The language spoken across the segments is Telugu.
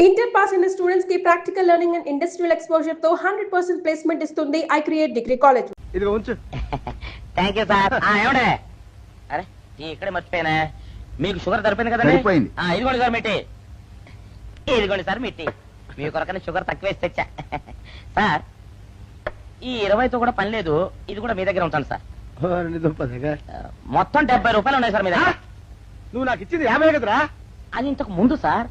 Inter pass in the students की practical learning and industrial exposure तो 100% placement ఇస్తుంది I create degree college. ఇదిగో ఉంచు. Thank you sir. ఏమండే అరే ఇక్కడే మర్చిపోయానా మీకు షుగర్ సరిపోయింది కదండి. ఇదిగోండి సార్ మిట్టి. ఇదిగోండి సార్ మిట్టి. మీ కొరకనే షుగర్ తక్కువ వేసి తెచ్చా సార్. ఈ 20తో కూడా పని లేదు, ఇది కూడా మీ దగ్గర ఉంటాను సార్. మొత్తం 70 రూపాయలు ఉన్నాయి సార్ మీ దగ్గర. నువ్వు నాకు ఇచ్చింది 50 కదరా. అది ఇంతకు ముందు సార్.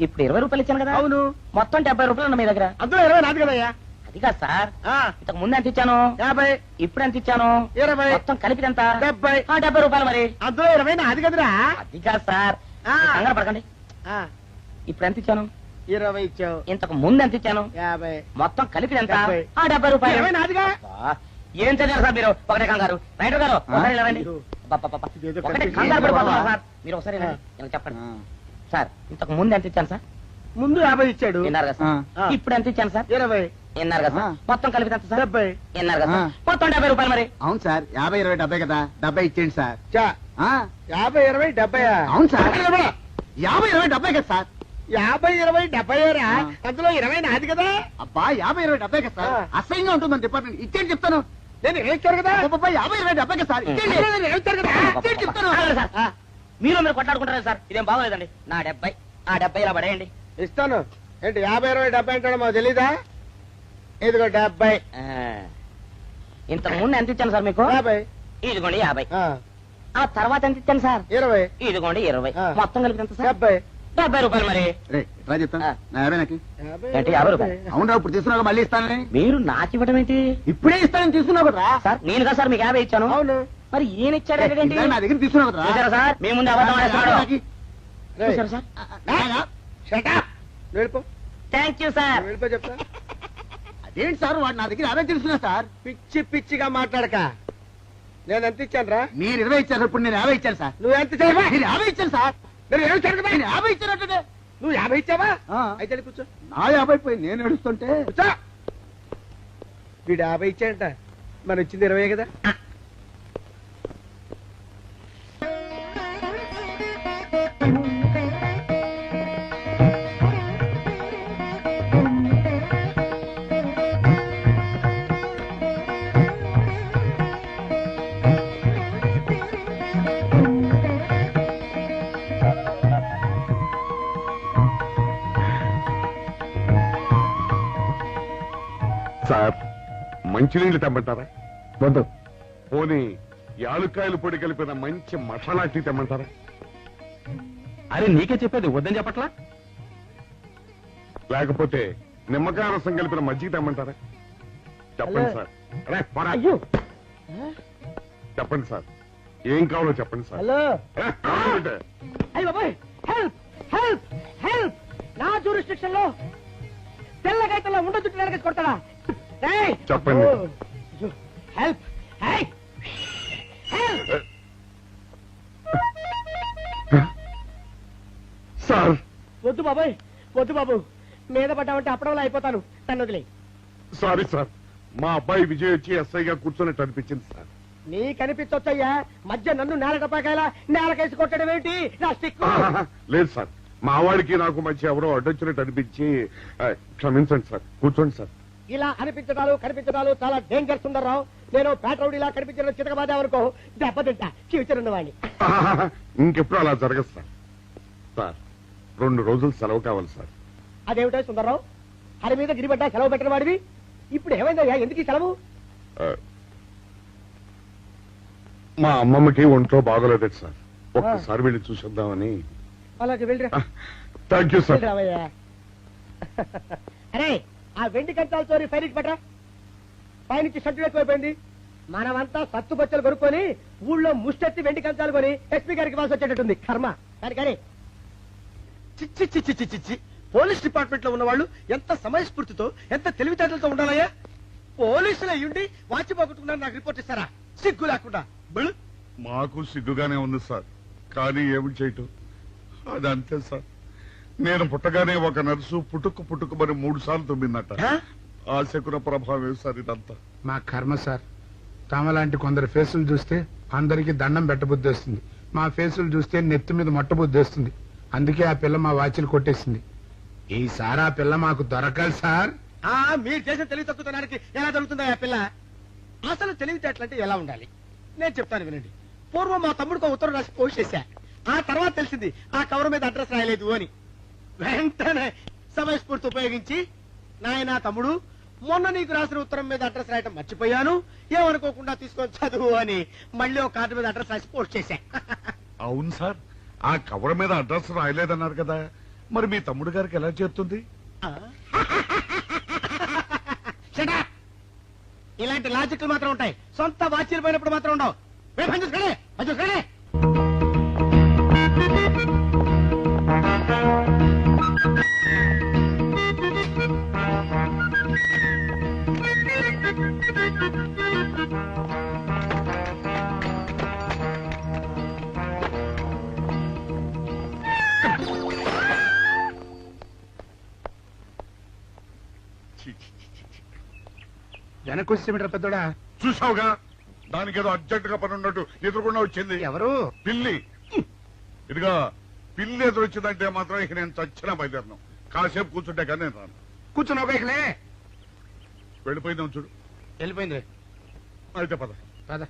ఇప్పుడు 20 రూపాయలు ఇచ్చాను కదా. అవును. మొత్తం 70 రూపాయలు ఉన్నాయి మీ దగ్గర. అందులో 20 నాది కదయ్యా. అది కాదు సార్, ఇంతకు ముందు ఎంత ఇచ్చాను? 50. ఇప్పుడు ఎంత ఇచ్చాను? 20. మొత్తం కలిపి ఎంత? 70. 70 రూపాయలు. మరి అందులో 20 నాది కదరా. అది కాదు సార్, కంగారు పడకండి. ఇప్పుడు ఎంత ఇచ్చాను? 20 ఇచ్చావు. ఇంతకు ముందు ఎంత ఇచ్చాను? 50. మొత్తం కలిపి ఎంత? 70. 70 రూపాయలు. 20 నాదిగా. ఏం చదివారు సార్ మీరు? ఒకటే కంగారు. రైటర్ గారు ఒకసారి నిలవండి. ఒకటే కంగారు పడిపోతున్నారు సార్. మీరు ఒకసారి వినండి, చెప్పండి సార్. ఇంతకు ముందు ఎంత ఇచ్చాను సార్? ముందు 50 ఇచ్చాడు. విన్నారు కదా సార్. ఇప్పుడు ఎంత ఇచ్చాను సార్? 20. విన్నారు కదా సార్. మొత్తం కలిపి ఎంత సార్? 70. విన్నారు కదా సార్. మొత్తం 70 రూపాయలు. మరి అవును సార్, 50, 20, 70 కదా. 70 ఇచ్చేయండి సార్. 50, 20, 70. అవును సార్, 50, 20, 70 కదా సార్. 50, 20, 70 రా. అందులో 20 నాది కదా. అబ్బా 50, 20, 70 కదా సార్. అసహ్యంగా ఉంటుంది డిపార్ట్మెంట్. ఇచ్చేయండి చెప్తాను. నేను ఇచ్చారు కదా. 50, 20, 70 కదా సార్. ఇచ్చేయండి. నేను ఇచ్చారు కదా. ఇచ్చేయండి చెప్తాను. సార్ మీరు కొట్లాడుకుంటారా సార్? ఇదేం బాగోలేదండి. నా 70 ఆ 70 ఇలా పడేయండి. ఇస్తాను. ఏంటి 50, 20, 70 అంటాడు మాకు తెలీదా? ఇదిగో 70. ఇంతకు ముందు ఎంత ఇచ్చాను సార్ మీకు? 50. ఇదిగోండి 50. ఆ తర్వాత ఎంత ఇచ్చాను సార్? 20. ఇదిగోండి 20. మొత్తం కలిపి ఎంత సార్? 70. 70 రూపాయలు. మరి రే రా చెప్తాను. నా 50 నాకు. ఏంటి 50 రూపాయలు? అవును రా, ఇప్పుడు తీసుకున్నావు మళ్ళీ ఇస్తానని. మీరు నాకు ఇవ్వడం ఏంటి? ఇప్పుడే ఇస్తానని తీసుకున్నావు కదా సార్. నేను కదా సార్ మీకు 50 ఇచ్చాను. అవును. మరి ఈయన ఇచ్చారు ఏంటి? నా దగ్గర తీసుకున్నావు కదా. చూసారా సార్, మీ ముందు అబద్ధం ఆడేస్తున్నాడు. చూసారా సార్? వెళ్ళిపో. Thank you sir. వెళ్ళిపో చెప్తా. అదేంటి సార్, వాడు నా దగ్గర 50 తీసుకున్నా సార్. పిచ్చి పిచ్చిగా మాట్లాడక. నేను ఎంత ఇచ్చాను రా? మీరు 20 ఇచ్చారు, ఇప్పుడు నేను 50 ఇచ్చాను సార్. నువ్వు ఎంత ఇచ్చావా? నేను 50 ఇచ్చాను సార్. నేను 50 ఇచ్చానంటే నువ్వు 50 ఇచ్చావా? అయితే కూర్చో. నా 50 పోయి నేను ఏడుస్తుంటే కూర్చో. వీడు 50 ఇచ్చాడంట, మన ఇచ్చింది 20 కదా. సార్, మంచినీళ్ళు తెమ్మంటారా? వద్దు. పోనీ యాలుక్కాయలు పొడి కలిపిన మంచి మసాలా టీ తెమ్మంటారా? అరే నీకే చెప్పేది వద్దని చెప్పట్లా? లేకపోతే నిమ్మకాయ రసం కలిపిన మజ్జిగ తెమ్మంటారా? చెప్పండి సార్. అరే పోరా. చెప్పండి సార్, ఏం కావాలో చెప్పండి సార్. హలో. ఏ, కావాలంటే. అయ్యో బాయ్, హెల్ప్ హెల్ప్ హెల్ప్. నా జ్యూరిస్డిక్షన్ లో తెల్లగైతల్లో ఉండదు వెనక కొడతాడా? చెప్పండి. Help help. సార్ వద్దు బాబాయ్, వద్దు బాబు. మీద పడ్డామంటే అప్పడంలో అయిపోతాను. నన్ను వదిలే. సారీ సార్, మా అబ్బాయి విజయ్ వచ్చి ఎస్ఐగా కూర్చొని అనిపించింది సార్. నీ కనిపించొచ్చయ్యా, మధ్య నన్ను నేల టపాకాయలా నేలకేసి కొట్టడం ఏంటి? నా స్టిక్. లేదు సార్, మా వాడికి నాకు మధ్య ఎవరో అడ్డొచ్చినట్టు అనిపించి క్షమించండి సార్. కూర్చోండి సార్. ఇలా అనిపించడాలు కనిపించడాలు చాలా డేంజర్ సుందర్రావు. నేను పేట్రౌడీలా కనిపించడం చితకబాదామనుకో, దెబ్బతింటా ఫ్యూచర్ ఉన్నవాడిని. ఇంకెప్పుడు అలా జరగదు సార్. సార్ 2 రోజులు సెలవు కావాలి సార్. అదేమిటో సుందర్రావు, హరి మీద గిరిబడ్డా సెలవు పెట్టిన వాడివి. ఇప్పుడు ఏమైందయ్యా, ఎందుకు ఈ సెలవు? మా అమ్మమ్మకి ఒంట్లో బాగోలేదు సార్, ఒక్కసారి వెళ్ళి చూసేద్దామని. అలాగే వెళ్ళరా. Thank you sir. రావయ్యా. అరే ఆ వెండి కంచాల చోరీ ఫైల్కి పెట్టరా. పైనుంచి షట్టు ఎక్కువైపోయింది. మనమంతా సత్తు బచ్చలు కొనుక్కొని ఊళ్ళో ముష్టెత్తి వెండి కంచాలు కొని ఎస్పీ గారికి ఇవ్వాల్సి వచ్చేటట్టుంది. కర్మ. కానీ చిచ్చి చిచ్చి చిచ్చి చిచ్చి. పోలీస్ డిపార్ట్మెంట్ లో ఉన్న వాళ్ళు ఎంత సమయస్ఫూర్తితో, ఎంత తెలివితేటలతో ఉండాలయ్యా. పోలీసులు అయ్యుండి వాచి పోగొట్టుకున్నారు నాకు రిపోర్ట్ ఇస్తారా? సిగ్గు లేకుండా. మాకు సిగ్గుగానే ఉంది సార్, కానీ ఏమి చేయటం, అదంతే సార్. నేను పుట్టగానే ఒక నర్సు పుట్టుకుమని 3 సార్లు తుమ్మిందట. ఆ శకున ప్రభావం సార్ ఇదంతా. మా కర్మ సార్. తమలాంటి కొందరు ఫేసులు చూస్తే అందరికి దండం పెట్టబుద్ధి వస్తుంది. మా ఫేసులు చూస్తే నెత్తి మీద మొట్టబుద్ధి వస్తుంది. అందుకే ఆ పిల్ల మా వాచిలు కొట్టేసింది. ఈసారి ఆ పిల్ల మాకు దొరకాలి సార్. మీరు చేసిన తెలివి తక్కువతనానికి ఎలా దొరుకుతుందా ఆ పిల్ల? అసలు తెలివితేటలంటే ఎలా ఉండాలి నేను చెప్తాను వినండి. పూర్వం మా తమ్ముడికి ఉత్తరం రాసి పోస్ట్ చేశా. ఆ తర్వాత తెలిసింది ఆ కవర్ మీద అడ్రస్ రాయలేదు అని. వెంటనే సమయస్ఫూర్తి ఉపయోగించి నాయనా తమ్ముడు, మొన్న నీకు రాసిన ఉత్తరం మీద అడ్రస్ రాయటం మర్చిపోయాను, ఏమనుకోకుండా తీసుకొని చదువు అని మళ్ళీ ఒక కార్డు మీద అడ్రస్ రాసి పోస్ట్ చేశా. అవును సార్, ఆ కవర్ మీద అడ్రస్ రాయలేదన్నారు కదా, మరి మీ తమ్ముడు గారికి ఎలా చేరుతుంది? Shut up! ఇలాంటి లాజిక్లు మాత్రం ఉంటాయి, సొంత వాచ్యలు పోయినప్పుడు మాత్రం ఉండవు. చూసుకోండి. వెనక్కి వచ్చేమిట్రా పెద్దోడా? చూసావుగా, దానికి ఏదో అర్జెంట్ గా పని ఉన్నట్టు ఎదురుకుండా వచ్చింది. ఎవరు? పిల్లి. ఇదిగా పిల్లి ఎదురు వచ్చిందంటే మాత్రం ఇక నేను చచ్చినా బయలుదేరను. కాసేపు కూర్చుంటే కానీ నేను రాను. కూర్చుని ఒకలే వెళ్ళిపోయిందాం చూడు. వెళ్ళిపోయింది. అయితే పద. పద.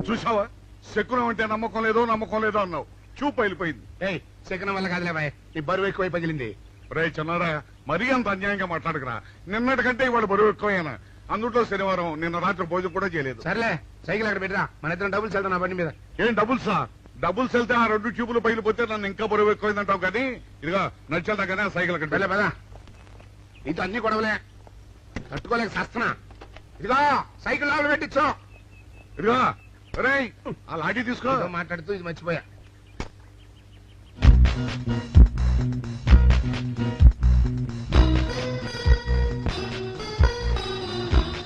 చూసావా, శకునం అంటే నమ్మకం లేదో అన్నావు. చూపు వెళ్ళిపోయింది. ఏయ్, శకనం వల్ల కాదులే బాయ్, నీ బరువు ఎక్కువై పగిలింది. రే చిన్నారా, మరీ అంత అన్యాయంగా మాట్లాడుకురా. నిన్నటికంటే ఇవాళ బరువు ఎక్కువైనా. అందులో శనివారం నిన్న రాత్రి భోజనం కూడా చేయలేదు. సర్లే, సైకిల్ అక్కడ పెట్టరా, మన ఇద్దరం డబ్బులు వెళ్తాం నా బండి మీద. ఏం డబుల్సా? డబుల్స్ వెళ్తే ఆ 2 ట్యూబులు పగిలిపోతే నన్ను ఇంకా బరువు ఎక్కువైందంటావు. కానీ ఇదిగా నడిచేదా కానీ ఆ సైకిల్ అక్కడ వెళ్ళే పదా. నీతో అన్ని గొడవలే, తట్టుకోలేక సస్తున్నా. ఇదిగో సైకిల్ లోపల పెట్టించు. ఇదిగా రే, ఆ లాఠీ తీసుకో. ఏదో మాట్లాడుతూ ఇది మర్చిపోయా.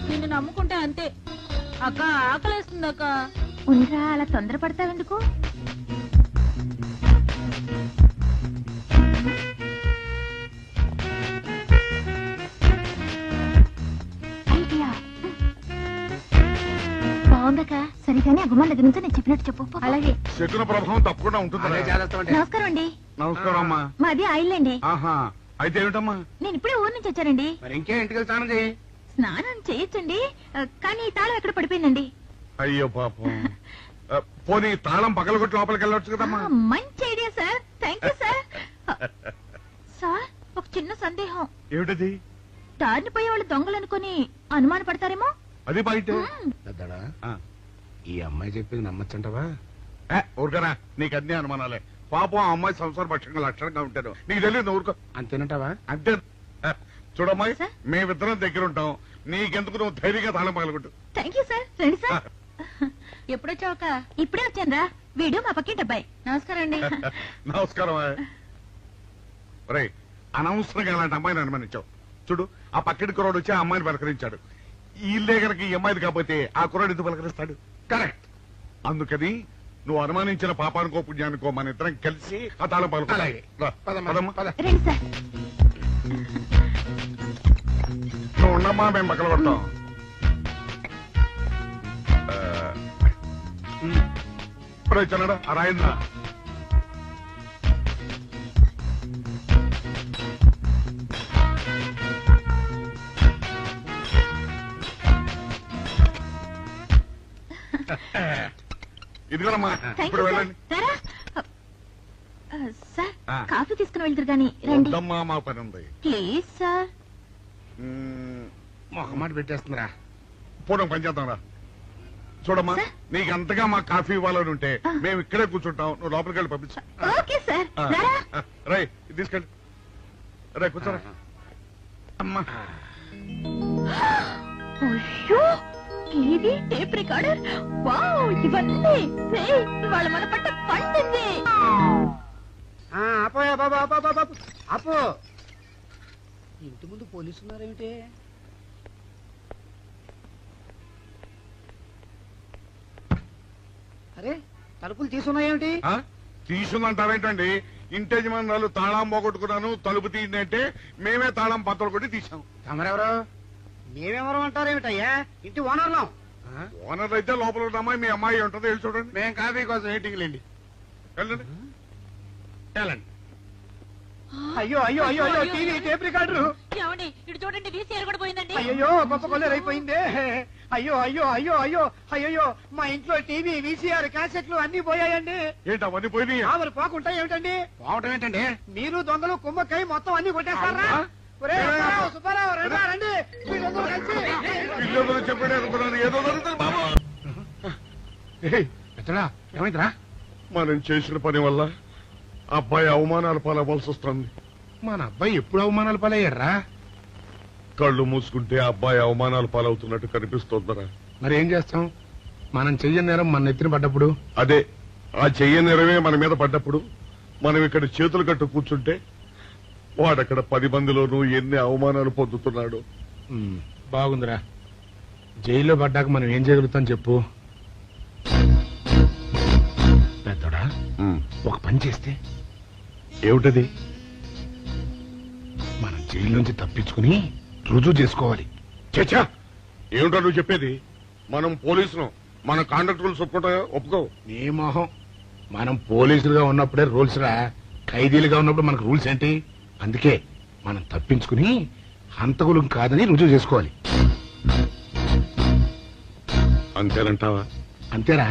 నిన్ను నమ్ముకుంటే అంతే అక్క. ఆకలేస్తుంది అక్క. ఉండరా, అలా తొందరపడతావెందుకు? ఐడియా బాగుందక్క. సరిగానే ఆ గుమ్మం దగ్గర నుంచి నేను చెప్పినట్టు చెప్పు. అలాగే. శకున ప్రభావం తప్పకుండా ఉంటుంది. నమస్కారం అండి. నమస్కారం అమ్మా. మాది ఆయిల్ అండి. ఆహా, అయితే ఏమిటమ్మా? నేను ఇప్పుడే ఊరు నుంచి వచ్చానండి. మరి ఇంకే ఇంటికి స్నానం చేయి. స్నానం చేయొచ్చండి, కానీ ఈ తాళం ఎక్కడ పడిపోయిందండి. అయ్యో పాపం. పోనీ తాళం పగలగొట్టి లోపలికి వెళ్ళొచ్చు కదమ్మా. మంచి idea sir, thank you sir. Sir, ఒక చిన్న సందేహం. ఏమిటది? దారిని పోయే వాళ్ళు దొంగలు అనుకుని అనుమాన పడతారేమో. అది బయట. పెద్దడా, ఈ అమ్మాయి చెప్పింది నమ్మచ్చంటవా? ఊరుకనా, నీకు అన్ని అనుమానాలే. పాపం ఆ అమ్మాయి సంసార పక్షంగా లక్షణంగా ఉంటాను. నీకు తెలియదు, ఊరుకో. అంతేనంటావా? అంతే. చూడమ్మాయి, మేమిద్దరం దగ్గర ఉంటాం. నీకెందుకు, నువ్వు ధైర్యంగా తాళం పగలగొట్టు. Thank you sir. రండి సార్. ఎప్పుడొచ్చావుక? ఇప్పుడే వచ్చాను రా. వీడు మా పక్కింటి అబ్బాయి. నమస్కారం అండి. నమస్కారం. రే, అనవసరంగా అలాంటి అమ్మాయిని అనుమానించావు. చూడు, ఆ పక్కింటి కుర్రాడు వచ్చి ఆ అమ్మాయిని పలకరించాడు. ఈ ఇల్లే కనుక ఈ అమ్మాయిది కాకపోతే ఆ కుర్రాడు ఎందుకు పలకరిస్తాడు? కరెక్ట్. అందుకని నువ్వు అనుమానించిన పాపానికో పుణ్యానికో మన ఇద్దరం కలిసి ఆ తాళం పలుకు. అలాగే. పద. రండి సార్. నువ్వు ఉండమ్మా, మేము పక్కన పడతాం. చిన్నడా ఆ రాయిందా? ఇదిగోనమ్మా, ఇప్పుడు వెళ్ళండి. సార్, కాఫీ తీసుకుని వెళ్తారు గాని రండి. వద్దమ్మా, మా పని ఉంది. Please sir. ఒక మాట పెట్టేస్తుందిరా. పోవడం పని చేద్దాం రా. చూడమ్మా, నీకు అంతగా మా కాఫీ ఇవ్వాలని ఉంటే మేము ఇక్కడే కూర్చుంటాం. నువ్వు లోపలికి వెళ్ళి పంపించు. Okay sir. రై, తీసుకెళ్ళి. రే, కూర్చోరా. అమ్మా, ఇది టేప్ రికార్డర్. వావ్, ఇవన్నీ ఇవాళ మన పట్ట పండింది. అపోయా బాబా, అపో. ఇంటి ముందు పోలీసు ఉన్నారేమిటి? అరే, తలుపులు తీసున్నాయేమిటి? తీసుందంటారేంటండి? ఇంటి యజమానురాలు తాళం పోగొట్టుకున్నాను, తలుపు తీయండి అంటే మేమే తాళం పత్రం కొట్టి తీసాం. తమరెవరు? మేమెవరం అంటారేమిటయ్యా? ఇంటి ఓనర్లం. ఓనర్ అయితే లోపల ఉన్న అమ్మాయి మీ అమ్మాయి ఉంటుందో వెళ్ళి చూడండి. మేము కాఫీ కోసం వెయిటింగ్ లేండి. వెళ్ళండి. వెళ్ళండి. అయ్యో అయ్యో అయ్యో అయ్యో టీవీ టేప్ రికార్డర్. ఏమండి ఇటు చూడండి వీసీఆర్ కూడా పోయిందండి. అయ్యో గొప్ప కొల్లేరు అయిపోయిందే. అయ్యో అయ్యో అయ్యో అయ్యో అయ్యో మా ఇంట్లో టీవీ వీసీఆర్ క్యాసెట్లు అన్ని పోయాయండి. ఏంటి అవన్నీ పోయినాయి? మరి పోకుంటా ఏమిటండి? పోవటం ఏంటండి? మీరు దొంగలు కుమ్మక్కై మొత్తం అన్ని కొట్టేస్తారా? సుబ్బారావు రండి మీరందరూ కలిసి పిల్లలు చెప్పాడు అనుకున్నాను, ఏదో జరుగుతుంది బాబు. ఎత్తడా ఏమైందిరా? మనం చేసిన పని వల్ల అబ్బాయి అవమానాలు పాలవలసి వస్తుంది. మన అబ్బాయి ఎప్పుడు అవమానాలు పాలయ్యారా? కళ్ళు మూసుకుంటే అబ్బాయి అవమానాలు పాలవుతున్నట్టు కనిపిస్తోందరా. మరి ఏం చేస్తాం? మనం చెయ్యని నేరం మన నెత్తిన పడ్డప్పుడు. అదే ఆ చెయ్యని నెరవే మన మీద పడ్డప్పుడు మనం ఇక్కడ చేతులు కట్టు కూర్చుంటే వాడక్కడ 10 మందిలోనూ ఎన్ని అవమానాలు పొందుతున్నాడు. బాగుందిరా. జైల్లో పడ్డాక మనం ఏం చేయగలుగుతాం చెప్పు. పెద్దోడా ఒక పని చేస్తే ఏమిటది? మనం జైలు నుంచి తప్పించుకుని రుజువు చేసుకోవాలి. చచ్చా, ఏమిటో నువ్వు చెప్పేది? మనం పోలీసులు, మన కాంట్రాక్ట్ రూల్స్ ఒప్పుకో. నీ మొహం. మనం పోలీసులుగా ఉన్నప్పుడే రూల్స్ రా. ఖైదీలుగా ఉన్నప్పుడు మనకు రూల్స్ ఏంటి? అందుకే మనం తప్పించుకుని హంతకులు కాదని రుజువు చేసుకోవాలి. అంతేనంటావా? అంతేరా.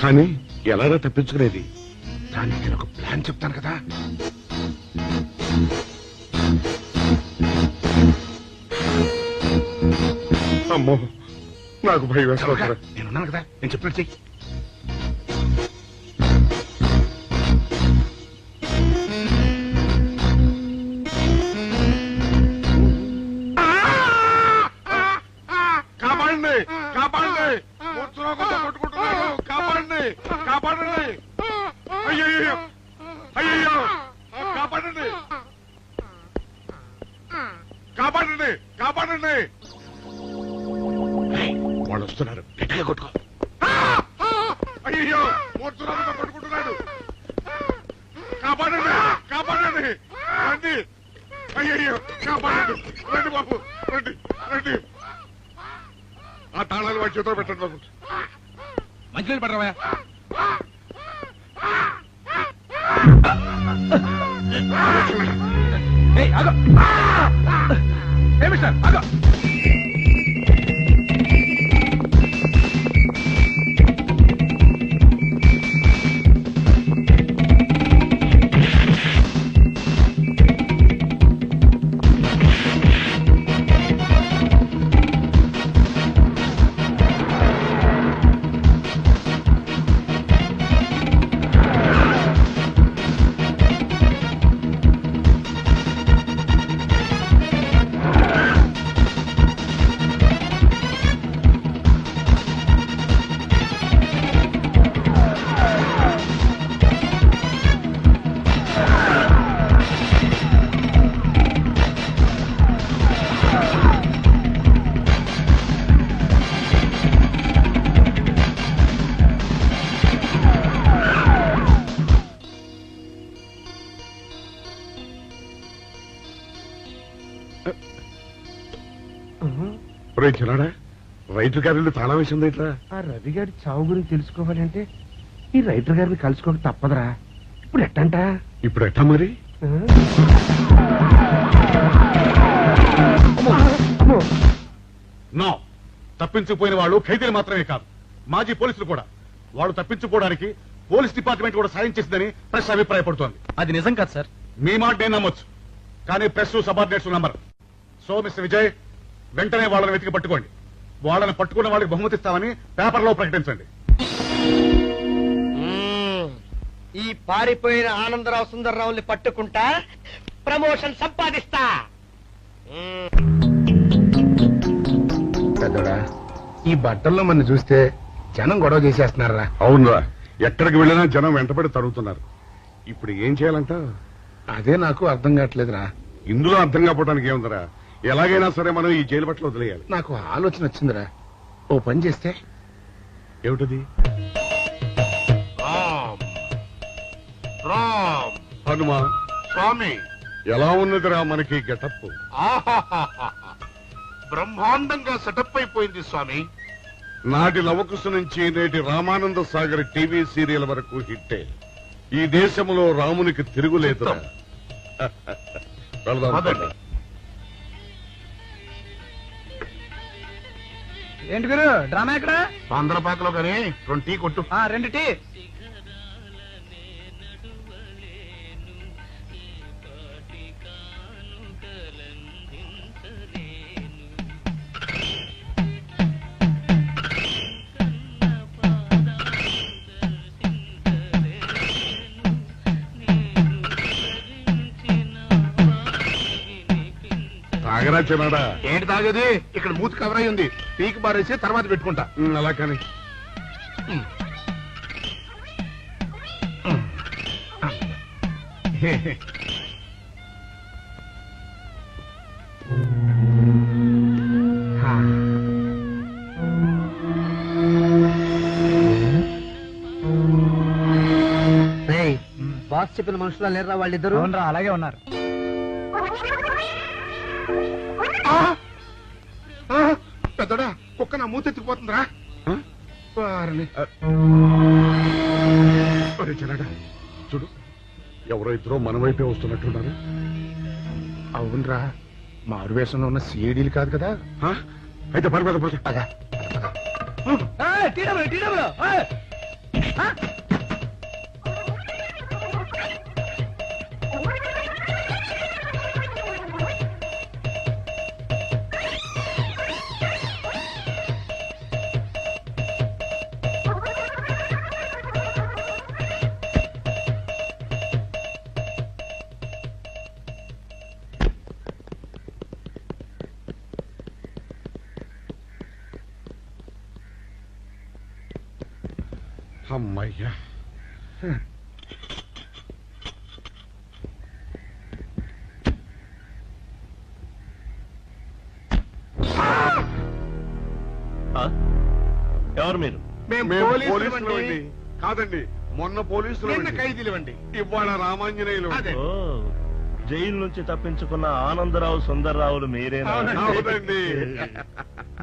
కానీ ఎలాగా తప్పించుకునేది? దానికి నేను ఒక ప్లాన్ చెప్తాను కదా. అమ్మో, నాకు భయం వేస్తాను. నేనున్నాను కదా, నేను చెప్పినట్టు చెయ్యి. కాపాడండి, కాపాడండి, కొట్టుకుంటున్నాడు, కాపాడండి, కాపాడండి. అయ్యో అయ్యో, కాపాడండి, కాపాడండి, కాపాడండి. వాళ్ళు వస్తున్నారు, గట్టిగా కొట్టుకో. అయ్యో, మూర్తురాలతో కొట్టుకుంటున్నాడు. కాపాడండి, కాపాడండి, రండి. అయ్యో, కాపాడండి, రండి బాబు, రండి రండి. ఆ తాళాలు వాడి చేతిలో పెట్టండి బాబు. మంచినీళ్ళు పడరావా? చిన్నాడా, రైతు గారిని తాళం వేసింది ఇట్లా. ఆ రవి గారి చావు గురించి తెలుసుకోవాలంటే ఈ రైటర్ గారిని కలుసుకోక తప్పదురా. ఇప్పుడు ఎట్టంట? ఇప్పుడు ఎట్టా మరి? నో, తప్పించుకుపోయిన వాళ్ళు ఖైదీలు మాత్రమే కాదు, మాజీ పోలీసులు కూడా. వాళ్ళు తప్పించుకోవడానికి పోలీస్ డిపార్ట్మెంట్ కూడా సాయం చేసిందని ప్రెస్ అభిప్రాయపడుతోంది. అది నిజం కాదు సార్. మీ మాట నేను నమ్మొచ్చు, కానీ press subordinates number. So mister Vijay, వెంటనే వాళ్ళని వెతికి పట్టుకోండి. వాళ్ళని పట్టుకున్న వాళ్ళకి బహుమతి ఇస్తామని పేపర్లో ప్రకటించండి. ఈ పారిపోయిన ఆనందరావు సుందర్రావుని పట్టుకుంటా ప్రమోషన్ సంపాదిస్తా. పెద్దోడా, ఈ బట్టల్లో మన చూస్తే జనం గొడవ చేసేస్తున్నారా? అవునరా, ఎక్కడికి వెళ్ళినా జనం వెంటబడి తరుగుతున్నారు. ఇప్పుడు ఏం చేయాలంట? అదే నాకు అర్థం కావట్లేదురా. ఇందులో అర్థం కాకపోవడానికి ఏముందరా? ఎలాగైనా సరే మనం ఈ జైలు బట్టలు వదిలేయాలి. నాకు ఆలోచన వచ్చిందిరా. ఓ పని చేస్తే. ఏమిటది? రామ్ హనుమా స్వామి, ఎలా ఉన్నదిరా మనకి గెటప్? బ్రహ్మాండంగా సెటప్ అయిపోయింది స్వామి. నాటి లవకుశ నుంచి నేటి రామానంద సాగర్ టీవీ సీరియల్ వరకు హిట్టే. ఈ దేశంలో రామునికి తిరుగులేదు. ఏంటి గురు డ్రామా ఎక్కడ? ఆంధ్రపాకలో కానీ 2 టీ కొట్టు. 2 టీ. తాగరా చిన్నాడా? ఏంటి తాగేది? ఇక్కడ మూతి కవర్ అయి ఉంది. టీకి బారేసి తర్వాత పెట్టుకుంటా. అలా కానీ బాస్ చెప్పిన మనుషులా లేరా వాళ్ళిద్దరు? అలాగే ఉన్నారు. పెద్దడా కుక్క నా మూతెత్తిపోతుందిరా. చిన్నాడా చూడు, ఎవరో ఇద్దరు మన వైపే వస్తున్నట్టున్నారు. అవునరా, మారువేషంలో ఉన్న సీడీలు కాదు కదా. అయితే పర్వాలేదు. అమ్మయ్యా, ఎవరు మీరు? మేము పోలీసులు. కాదండి, మొన్న పోలీసులు ఖైదీలు అండి. ఇవాళ రామాంజనేయులు. జైలు నుంచి తప్పించుకున్న ఆనందరావు సుందర్రావులు మీరేనా? అవునండి.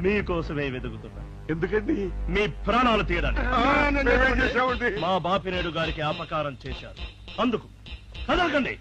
మీకోసమే వెతుకుతున్నా. ఎందుకండి? మీ ప్రాణాలు తీయడానికి. చేశామండి. మా బాపినేడు గారికి అపకారం చేశారు, అందుకు కదలకండి.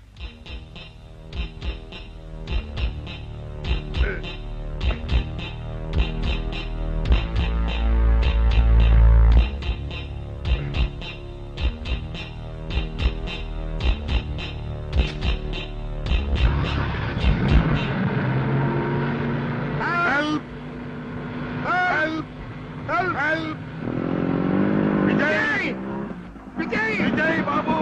విజయ్ బాబు,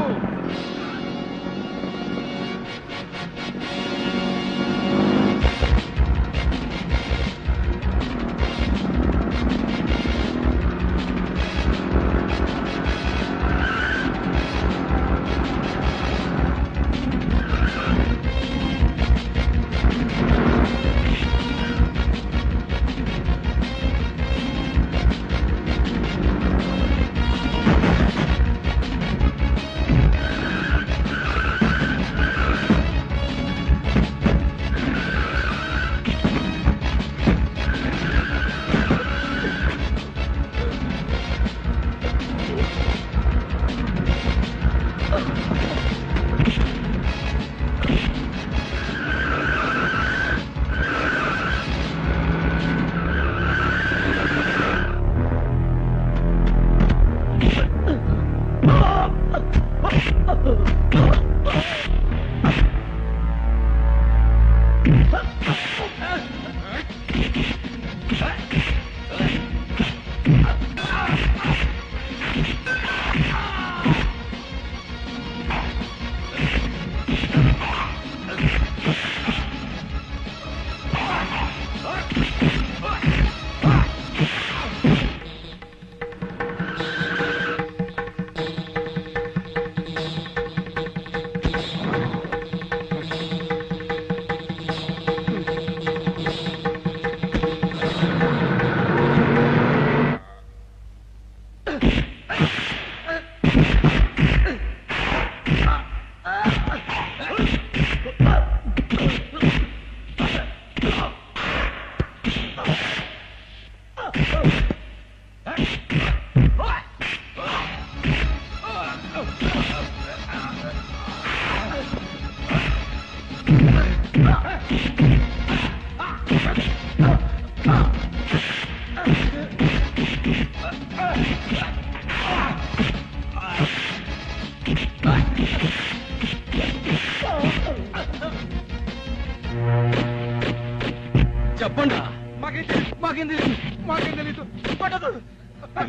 చెప్పండి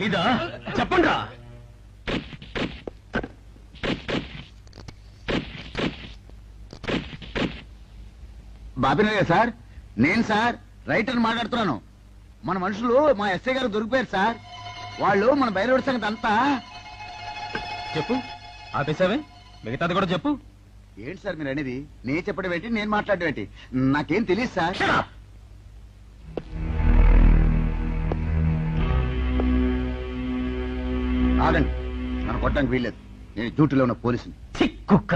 ఇదా చెప్పండి బాబినయ్య సార్, నేను సార్ రైటర్ మాట్లాడుతున్నాను. మన మనుషులు మా ఎస్ఐ గారు దొరికిపోయారు సార్. వాళ్ళు మన బయలుదేరి సంగతి అంతా. చెప్పు, ఆపేసావే, మిగతాది కూడా చెప్పు. ఏంటి సార్ మీరు అనేది? నేను చెప్పడం ఏంటి, నేను మాట్లాడడం ఏంటి? నాకేం తెలియదు సార్. ఆగండి, నన్ను కొట్టడానికి వీల్లేదు. నేను డ్యూటీలో ఉన్న పోలీసుని. కుక్క,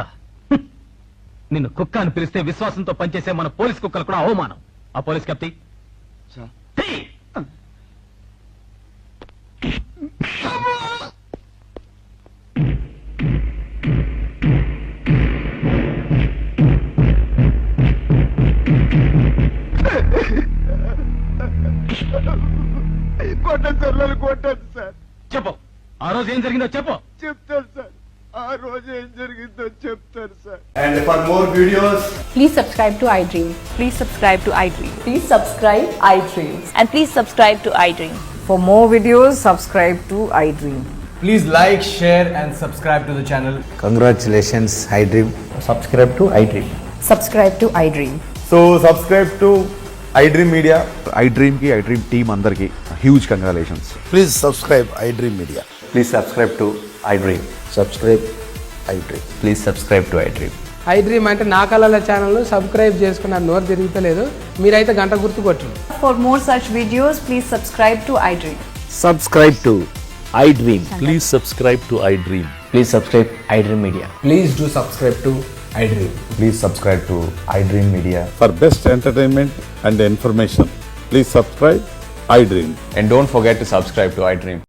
నిన్ను కుక్క అని పిలిస్తే విశ్వాసంతో పనిచేసే మన పోలీస్ కుక్కలు కూడా అవమానం. ఆ పోలీస్ కెప్టి సార్ కొట్టండి, కొట్టండి సార్. చెప్పు, ఆ రోజు ఏం జరిగిందో చెప్పు. చెప్తాను సార్, ఆ రోజు ఏం జరిగిందో చెప్తాను sir. And for more videos, please subscribe to iDream. Please subscribe to iDream. Please subscribe iDream. And please subscribe to iDream. For more videos, subscribe to iDream. please like, share and subscribe to the channel. Congratulations, iDream. Subscribe to iDream. Subscribe to iDream. So subscribe to iDream Media. iDream ki iDream team andarki huge congratulations. Please subscribe iDream media. Please subscribe to iDream. Subscribe iDream. Please subscribe to iDream. iDream అంటే నా కళల ఛానల్ సబ్స్క్రైబ్ చేసుకున్న నోరు తిరుగుతలేదు. మీరైతే గంట గుర్తు కొట్టండి. For more such videos, please subscribe to iDream. Subscribe to iDream. Please subscribe to iDream. Please subscribe iDream Media. Please do subscribe to iDream. Please subscribe to iDream Media. For best entertainment and information, please subscribe iDream. And don't forget to subscribe to iDream.